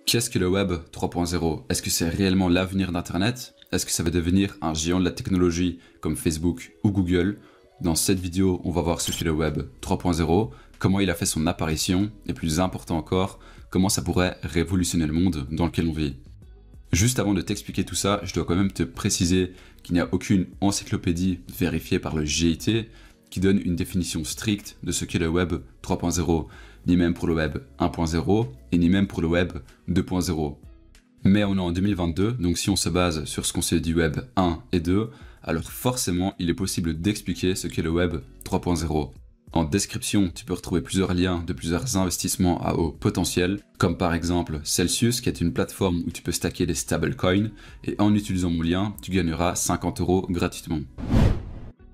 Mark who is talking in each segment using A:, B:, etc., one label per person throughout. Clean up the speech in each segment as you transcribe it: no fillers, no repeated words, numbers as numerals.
A: Qu'est-ce que le Web 3.0? Est-ce que c'est réellement l'avenir d'Internet? Est-ce que ça va devenir un géant de la technologie comme Facebook ou Google? Dans cette vidéo, on va voir ce qu'est le Web 3.0, comment il a fait son apparition, et plus important encore, comment ça pourrait révolutionner le monde dans lequel on vit. Juste avant de t'expliquer tout ça, je dois quand même te préciser qu'il n'y a aucune encyclopédie vérifiée par le GIT qui donne une définition stricte de ce qu'est le Web 3.0, ni même pour le Web 1.0 et ni même pour le Web 2.0. Mais on est en 2022, donc si on se base sur ce qu'on sait du Web 1 et 2, alors forcément il est possible d'expliquer ce qu'est le Web 3.0. En description, tu peux retrouver plusieurs liens de plusieurs investissements à haut potentiel, comme par exemple Celsius, qui est une plateforme où tu peux stacker des stablecoins, et en utilisant mon lien, tu gagneras 50 € gratuitement.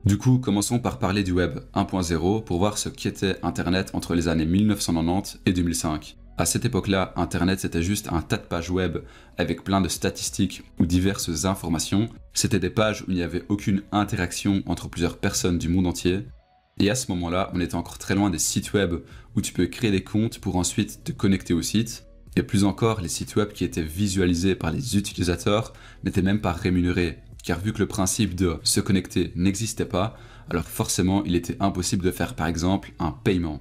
A: Du coup, commençons par parler du Web 1.0 pour voir ce qu'était Internet entre les années 1990 et 2005. À cette époque-là, Internet c'était juste un tas de pages web avec plein de statistiques ou diverses informations. C'était des pages où il n'y avait aucune interaction entre plusieurs personnes du monde entier. Et à ce moment-là, on était encore très loin des sites web où tu peux créer des comptes pour ensuite te connecter au site. Et plus encore, les sites web qui étaient visualisés par les utilisateurs n'étaient même pas rémunérés. Car vu que le principe de se connecter n'existait pas, alors forcément il était impossible de faire par exemple un paiement.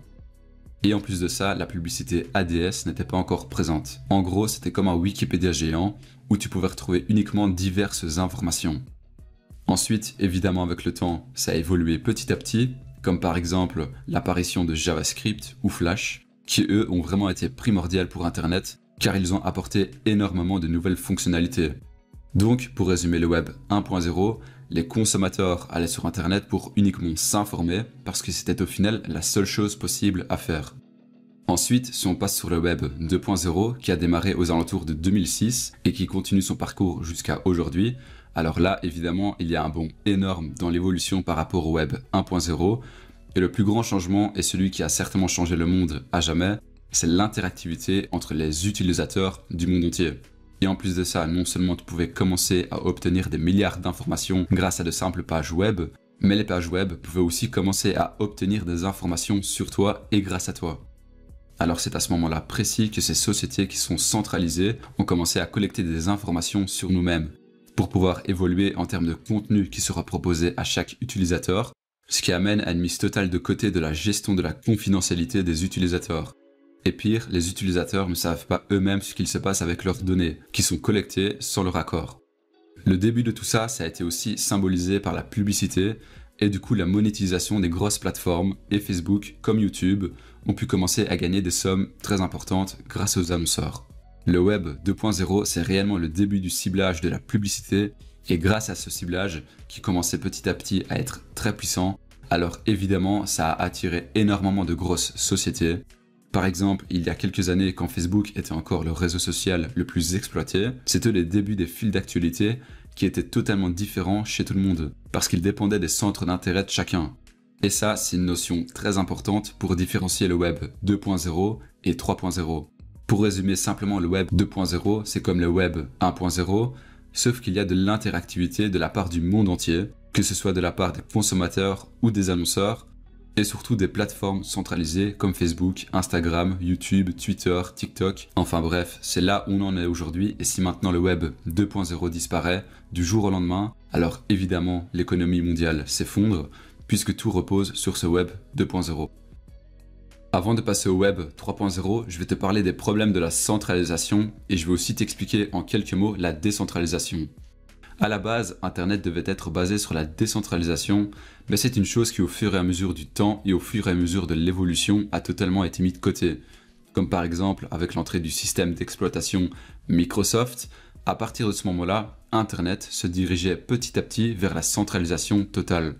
A: Et en plus de ça, la publicité ADS n'était pas encore présente. En gros, c'était comme un Wikipédia géant où tu pouvais retrouver uniquement diverses informations. Ensuite, évidemment avec le temps, ça a évolué petit à petit, comme par exemple l'apparition de JavaScript ou Flash, qui eux ont vraiment été primordiales pour Internet, car ils ont apporté énormément de nouvelles fonctionnalités. Donc, pour résumer le Web 1.0, les consommateurs allaient sur Internet pour uniquement s'informer, parce que c'était au final la seule chose possible à faire. Ensuite, si on passe sur le Web 2.0, qui a démarré aux alentours de 2006 et qui continue son parcours jusqu'à aujourd'hui, alors là, évidemment, il y a un bond énorme dans l'évolution par rapport au Web 1.0, et le plus grand changement, et celui qui a certainement changé le monde à jamais, c'est l'interactivité entre les utilisateurs du monde entier. Et en plus de ça, non seulement tu pouvais commencer à obtenir des milliards d'informations grâce à de simples pages web, mais les pages web pouvaient aussi commencer à obtenir des informations sur toi et grâce à toi. Alors c'est à ce moment-là précis que ces sociétés qui sont centralisées ont commencé à collecter des informations sur nous-mêmes pour pouvoir évoluer en termes de contenu qui sera proposé à chaque utilisateur, ce qui amène à une mise totale de côté de la gestion de la confidentialité des utilisateurs. Et pire, les utilisateurs ne savent pas eux-mêmes ce qu'il se passe avec leurs données, qui sont collectées sans leur accord. Le début de tout ça, ça a été aussi symbolisé par la publicité, et du coup la monétisation des grosses plateformes, et Facebook comme YouTube ont pu commencer à gagner des sommes très importantes grâce aux annonceurs. Le Web 2.0, c'est réellement le début du ciblage de la publicité, et grâce à ce ciblage, qui commençait petit à petit à être très puissant, alors évidemment ça a attiré énormément de grosses sociétés. Par exemple, il y a quelques années, quand Facebook était encore le réseau social le plus exploité, c'était les débuts des fils d'actualité qui étaient totalement différents chez tout le monde, parce qu'ils dépendaient des centres d'intérêt de chacun. Et ça, c'est une notion très importante pour différencier le Web 2.0 et 3.0. Pour résumer simplement le Web 2.0, c'est comme le Web 1.0, sauf qu'il y a de l'interactivité de la part du monde entier, que ce soit de la part des consommateurs ou des annonceurs, et surtout des plateformes centralisées comme Facebook, Instagram, YouTube, Twitter, TikTok. Enfin bref, c'est là où on en est aujourd'hui, et si maintenant le Web 2.0 disparaît du jour au lendemain, alors évidemment l'économie mondiale s'effondre, puisque tout repose sur ce Web 2.0. Avant de passer au Web 3.0, je vais te parler des problèmes de la centralisation, et je vais aussi t'expliquer en quelques mots la décentralisation. À la base, Internet devait être basé sur la décentralisation, mais c'est une chose qui au fur et à mesure du temps et au fur et à mesure de l'évolution a totalement été mise de côté. Comme par exemple avec l'entrée du système d'exploitation Microsoft, à partir de ce moment-là, Internet se dirigeait petit à petit vers la centralisation totale.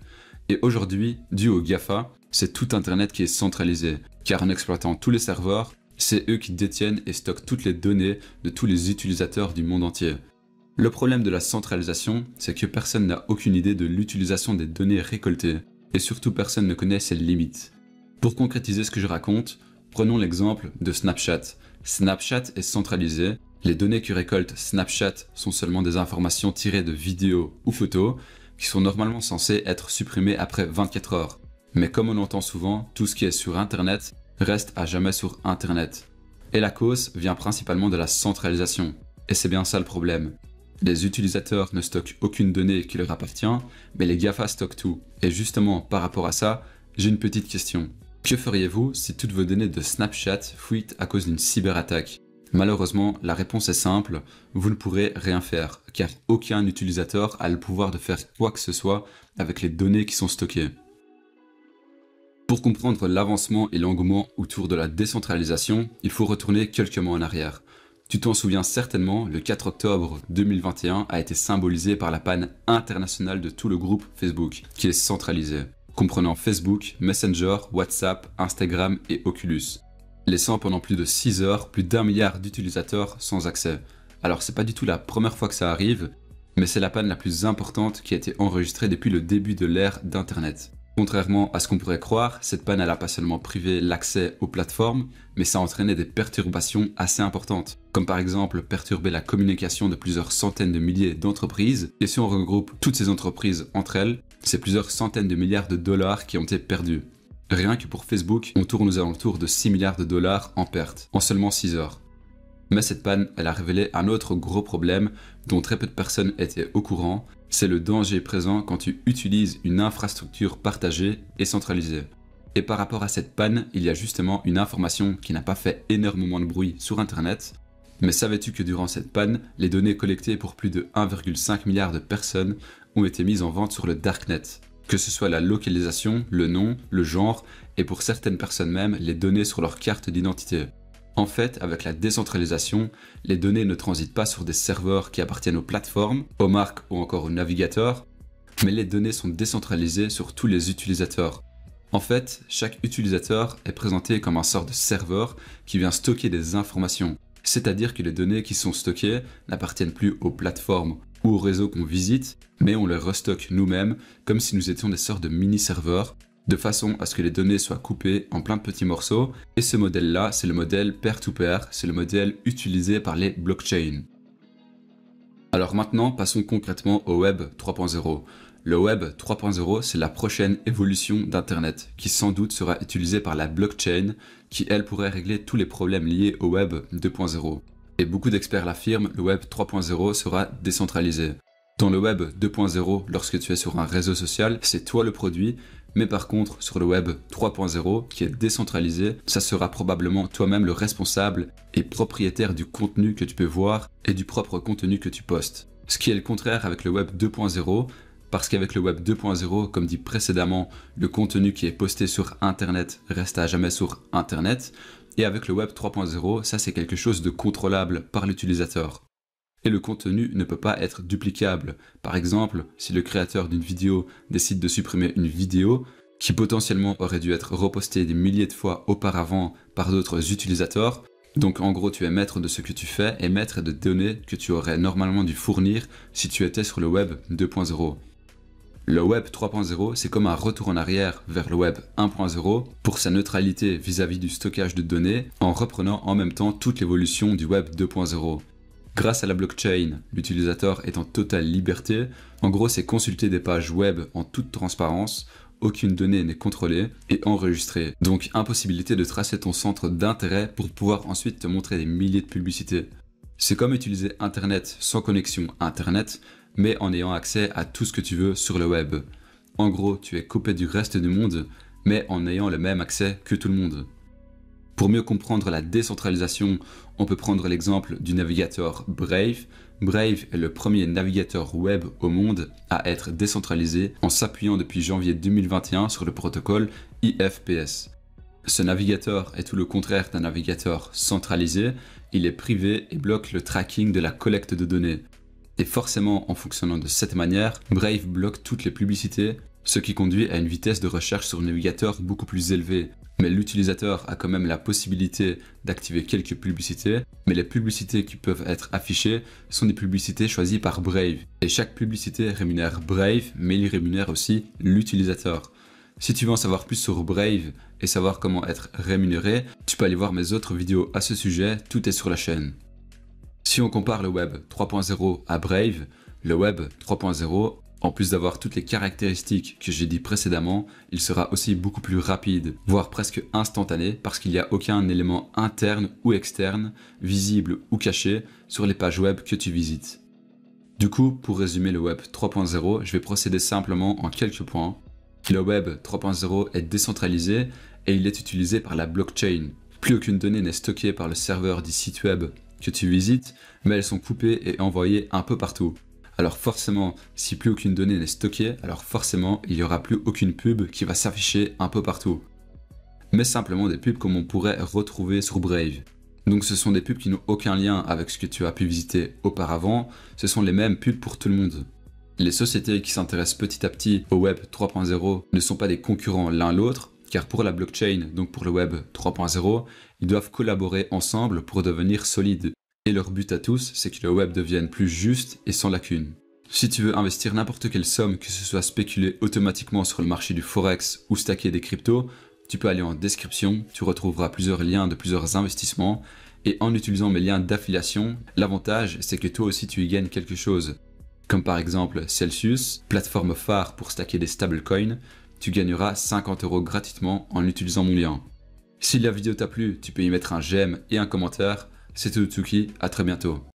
A: Et aujourd'hui, dû aux GAFA, c'est tout Internet qui est centralisé, car en exploitant tous les serveurs, c'est eux qui détiennent et stockent toutes les données de tous les utilisateurs du monde entier. Le problème de la centralisation, c'est que personne n'a aucune idée de l'utilisation des données récoltées, et surtout personne ne connaît ses limites. Pour concrétiser ce que je raconte, prenons l'exemple de Snapchat. Snapchat est centralisé, les données que récolte Snapchat sont seulement des informations tirées de vidéos ou photos, qui sont normalement censées être supprimées après 24 heures. Mais comme on entend souvent, tout ce qui est sur Internet reste à jamais sur Internet. Et la cause vient principalement de la centralisation. Et c'est bien ça le problème. Les utilisateurs ne stockent aucune donnée qui leur appartient, mais les GAFA stockent tout. Et justement, par rapport à ça, j'ai une petite question. Que feriez-vous si toutes vos données de Snapchat fuitent à cause d'une cyberattaque? Malheureusement, la réponse est simple, vous ne pourrez rien faire, car aucun utilisateur a le pouvoir de faire quoi que ce soit avec les données qui sont stockées. Pour comprendre l'avancement et l'engouement autour de la décentralisation, il faut retourner quelques mois en arrière. Tu t'en souviens certainement, le 4 octobre 2021 a été symbolisé par la panne internationale de tout le groupe Facebook, qui est centralisé, comprenant Facebook, Messenger, WhatsApp, Instagram et Oculus, laissant pendant plus de 6 heures plus d'1 milliard d'utilisateurs sans accès. Alors c'est pas du tout la première fois que ça arrive, mais c'est la panne la plus importante qui a été enregistrée depuis le début de l'ère d'Internet. Contrairement à ce qu'on pourrait croire, cette panne n'a pas seulement privé l'accès aux plateformes, mais ça a entraîné des perturbations assez importantes, comme par exemple perturber la communication de plusieurs centaines de milliers d'entreprises, et si on regroupe toutes ces entreprises entre elles, c'est plusieurs centaines de milliards de dollars qui ont été perdus. Rien que pour Facebook, on tourne aux alentours de 6 milliards de dollars en perte, en seulement 6 heures. Mais cette panne, elle a révélé un autre gros problème dont très peu de personnes étaient au courant, c'est le danger présent quand tu utilises une infrastructure partagée et centralisée. Et par rapport à cette panne, il y a justement une information qui n'a pas fait énormément de bruit sur Internet, mais savais-tu que durant cette panne, les données collectées pour plus de 1,5 milliard de personnes ont été mises en vente sur le Darknet? Que ce soit la localisation, le nom, le genre, et pour certaines personnes même, les données sur leur carte d'identité. En fait, avec la décentralisation, les données ne transitent pas sur des serveurs qui appartiennent aux plateformes, aux marques ou encore aux navigateurs, mais les données sont décentralisées sur tous les utilisateurs. En fait, chaque utilisateur est présenté comme un sort de serveur qui vient stocker des informations, c'est-à-dire que les données qui sont stockées n'appartiennent plus aux plateformes ou aux réseaux qu'on visite, mais on les restocke nous-mêmes comme si nous étions des sortes de mini-serveurs, de façon à ce que les données soient coupées en plein de petits morceaux, et ce modèle-là, c'est le modèle peer-to-peer, c'est le modèle utilisé par les blockchains. Alors maintenant, passons concrètement au Web 3.0. Le Web 3.0, c'est la prochaine évolution d'Internet, qui sans doute sera utilisée par la blockchain, qui elle pourrait régler tous les problèmes liés au Web 2.0. Et beaucoup d'experts l'affirment, le Web 3.0 sera décentralisé. Dans le Web 2.0, lorsque tu es sur un réseau social, c'est toi le produit, mais par contre, sur le Web 3.0, qui est décentralisé, ça sera probablement toi-même le responsable et propriétaire du contenu que tu peux voir et du propre contenu que tu postes. Ce qui est le contraire avec le Web 2.0, parce qu'avec le Web 2.0, comme dit précédemment, le contenu qui est posté sur Internet reste à jamais sur Internet, et avec le Web 3.0, ça c'est quelque chose de contrôlable par l'utilisateur. Et le contenu ne peut pas être duplicable. Par exemple, si le créateur d'une vidéo décide de supprimer une vidéo qui potentiellement aurait dû être repostée des milliers de fois auparavant par d'autres utilisateurs, donc en gros tu es maître de ce que tu fais et maître de données que tu aurais normalement dû fournir si tu étais sur le Web 2.0. Le Web 3.0, c'est comme un retour en arrière vers le Web 1.0 pour sa neutralité vis-à-vis du stockage de données en reprenant en même temps toute l'évolution du Web 2.0. Grâce à la blockchain, l'utilisateur est en totale liberté. En gros, c'est consulter des pages web en toute transparence, aucune donnée n'est contrôlée et enregistrée. Donc, impossibilité de tracer ton centre d'intérêt pour pouvoir ensuite te montrer des milliers de publicités. C'est comme utiliser Internet sans connexion Internet, mais en ayant accès à tout ce que tu veux sur le web. En gros, tu es coupé du reste du monde, mais en ayant le même accès que tout le monde. Pour mieux comprendre la décentralisation, on peut prendre l'exemple du navigateur Brave. Brave est le premier navigateur web au monde à être décentralisé en s'appuyant depuis janvier 2021 sur le protocole IFPS. Ce navigateur est tout le contraire d'un navigateur centralisé, il est privé et bloque le tracking de la collecte de données. Et forcément, en fonctionnant de cette manière, Brave bloque toutes les publicités, ce qui conduit à une vitesse de recherche sur le navigateur beaucoup plus élevée. Mais l'utilisateur a quand même la possibilité d'activer quelques publicités, mais les publicités qui peuvent être affichées sont des publicités choisies par Brave. Et chaque publicité rémunère Brave, mais il rémunère aussi l'utilisateur. Si tu veux en savoir plus sur Brave et savoir comment être rémunéré, tu peux aller voir mes autres vidéos à ce sujet, tout est sur la chaîne. Si on compare le Web 3.0 à Brave, le Web 3.0 En plus d'avoir toutes les caractéristiques que j'ai dit précédemment, il sera aussi beaucoup plus rapide, voire presque instantané, parce qu'il n'y a aucun élément interne ou externe, visible ou caché, sur les pages web que tu visites. Du coup, pour résumer le Web 3.0, je vais procéder simplement en quelques points. Le Web 3.0 est décentralisé et il est utilisé par la blockchain. Plus aucune donnée n'est stockée par le serveur du site web que tu visites, mais elles sont coupées et envoyées un peu partout. Alors forcément, si plus aucune donnée n'est stockée, alors forcément, il n'y aura plus aucune pub qui va s'afficher un peu partout. Mais simplement des pubs comme on pourrait retrouver sur Brave. Donc ce sont des pubs qui n'ont aucun lien avec ce que tu as pu visiter auparavant, ce sont les mêmes pubs pour tout le monde. Les sociétés qui s'intéressent petit à petit au Web 3.0 ne sont pas des concurrents l'un l'autre, car pour la blockchain, donc pour le Web 3.0, ils doivent collaborer ensemble pour devenir solides. Et leur but à tous, c'est que le web devienne plus juste et sans lacunes. Si tu veux investir n'importe quelle somme, que ce soit spéculer automatiquement sur le marché du Forex ou stacker des cryptos, tu peux aller en description, tu retrouveras plusieurs liens de plusieurs investissements, et en utilisant mes liens d'affiliation, l'avantage c'est que toi aussi tu y gagnes quelque chose. Comme par exemple Celsius, plateforme phare pour stacker des stablecoins, tu gagneras 50 € gratuitement en utilisant mon lien. Si la vidéo t'a plu, tu peux y mettre un j'aime et un commentaire. C'était Utsuki, à très bientôt.